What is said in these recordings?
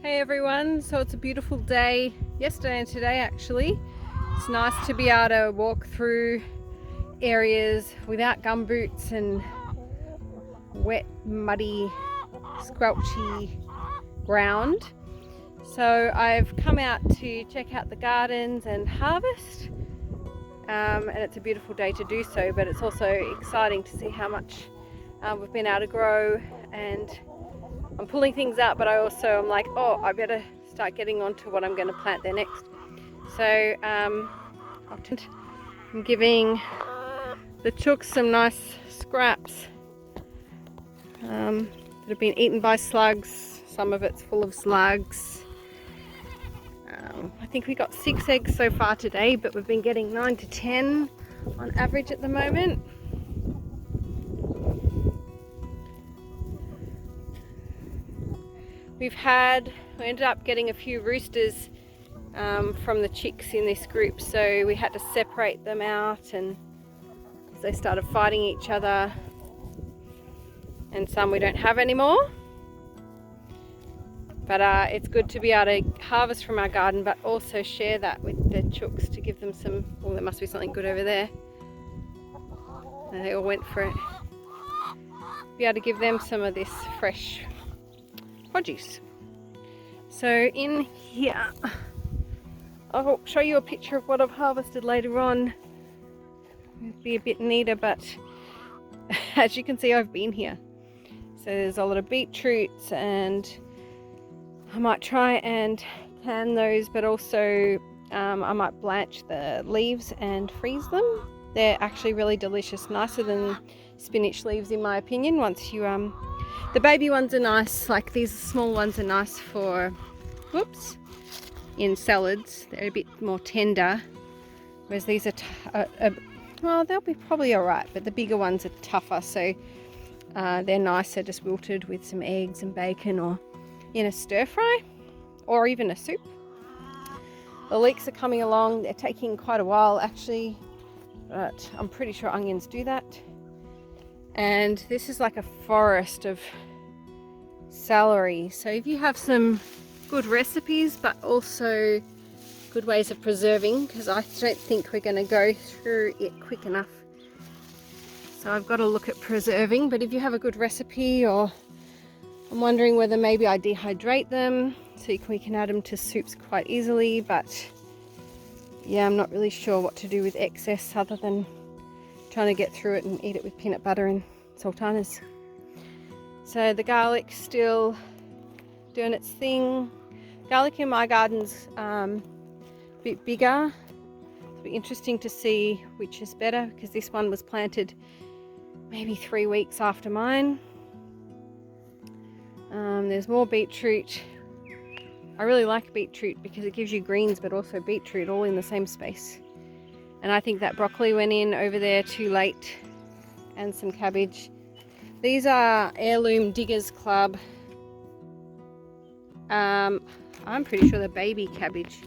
Hey everyone, so it's a beautiful day, yesterday and today actually. It's nice to be able to walk through areas without gumboots and wet, muddy, squelchy ground. So I've come out to check out the gardens and harvest, and it's a beautiful day to do so, but it's also exciting to see how much we've been able to grow. And I'm pulling things out, but I'm like, oh, I better start getting on to what I'm going to plant there next. So I'm giving the chooks some nice scraps that have been eaten by slugs. Some of it's full of slugs. I think we got 6 eggs so far today, but we've been getting 9 to 10 on average at the moment. We ended up getting a few roosters from the chicks in this group, so we had to separate them out, and they started fighting each other, and some we don't have anymore. But it's good to be able to harvest from our garden, but also share that with the chooks to give them some, well, there must be something good over there. And they all went for it. Be able to give them some of this fresh produce. So in here, I'll show you a picture of what I've harvested later on. It'll be a bit neater, but as you can see, I've been here. So there's a lot of beetroots, and I might try and can those, but also I might blanch the leaves and freeze them. They're actually really delicious, nicer than spinach leaves in my opinion. Once you the baby ones are nice, like these small ones are nice for in salads. They're a bit more tender, whereas these are well, they'll be probably all right, but the bigger ones are tougher, so they're nicer just wilted with some eggs and bacon, or in a stir fry, or even a soup. The leeks are coming along. They're taking quite a while actually, but I'm pretty sure onions do that. And this is like a forest of celery. So if you have some good recipes, but also good ways of preserving, because I don't think we're going to go through it quick enough. So I've got to look at preserving, but if you have a good recipe, or I'm wondering whether maybe I dehydrate them so we can add them to soups quite easily. But yeah, I'm not really sure what to do with excess other than trying to get through it and eat it with peanut butter and sultanas. So the garlic's still doing its thing. Garlic in my garden's a bit bigger. It'll be interesting to see which is better, because this one was planted maybe 3 weeks after mine. There's more beetroot. I really like beetroot because it gives you greens but also beetroot all in the same space. And I think that broccoli went in over there too late, and some cabbage. These are Heirloom Diggers Club. I'm pretty sure they're baby cabbage.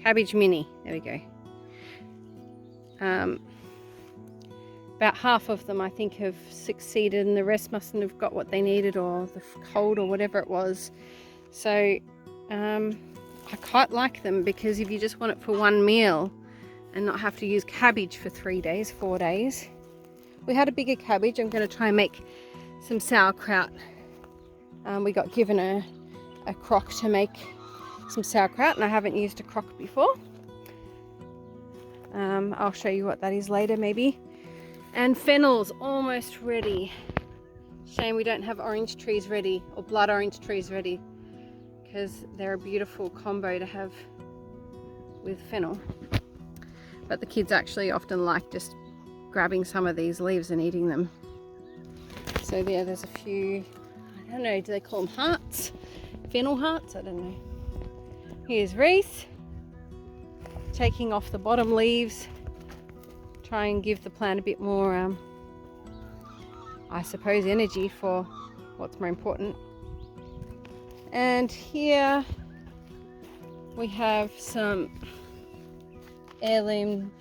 Cabbage mini, there we go. About half of them I think have succeeded, and the rest mustn't have got what they needed, or the cold, or whatever it was. So I quite like them, because if you just want it for one meal and not have to use cabbage for 3 days, 4 days. We had a bigger cabbage. I'm going to try and make some sauerkraut. We got given a crock to make some sauerkraut, and I haven't used a crock before. I'll show you what that is later maybe. And fennel's almost ready. Shame we don't have orange trees ready, or blood orange trees ready, because they're a beautiful combo to have with fennel. But the kids actually often like just grabbing some of these leaves and eating them. So yeah, there's a few, I don't know, do they call them hearts? Fennel hearts? I don't know. Here's Reese taking off the bottom leaves, try and give the plant a bit more, I suppose, energy for what's more important. And here we have some Heirloom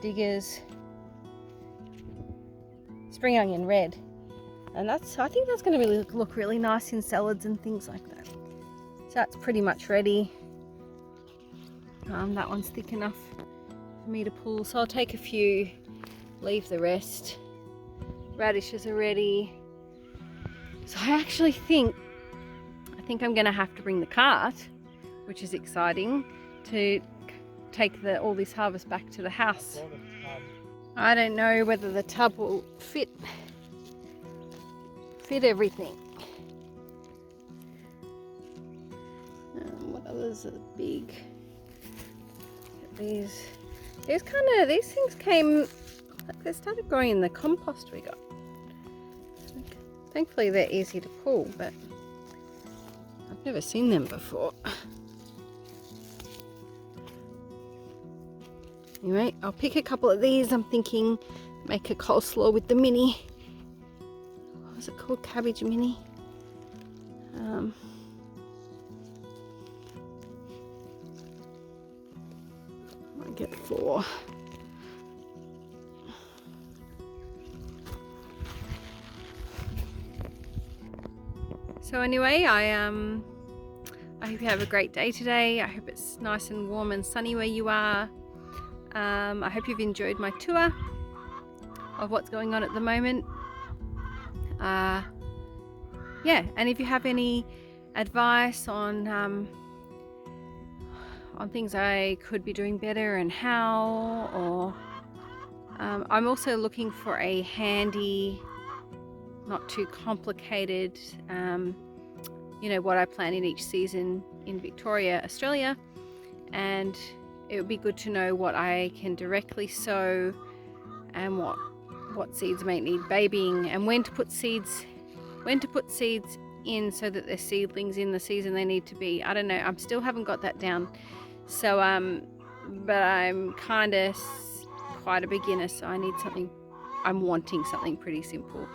Diggers spring onion red. And I think that's going to really look really nice in salads and things like that. So that's pretty much ready. That one's thick enough for me to pull, so I'll take a few, leave the rest. Radishes are ready. So I actually think I'm going to have to bring the cart, which is exciting, to take all this harvest back to the house. I don't know whether the tub will fit everything. What others are big? These things came, like, they started growing in the compost we got. Thankfully they're easy to pull, but I've never seen them before. Anyway, I'll pick a couple of these. I'm thinking make a coleslaw with the mini. What was it called? Cabbage mini. I'll get 4. So anyway, I hope you have a great day today. I hope it's nice and warm and sunny where you are. I hope you've enjoyed my tour of what's going on at the moment. Yeah, and if you have any advice on things I could be doing better and how, or I'm also looking for a handy, not too complicated, what I plan in each season in Victoria, Australia, and it would be good to know what I can directly sow and what seeds may need babying, and when to put seeds in so that they're seedlings in the season they need to be. I don't know, I still haven't got that down. So but I'm kind of quite a beginner, so I'm wanting something pretty simple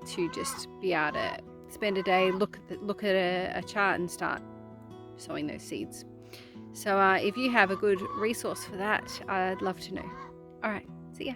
to just be able to spend a day, look at a chart and start sowing those seeds. So if you have a good resource for that, I'd love to know. All right, see ya.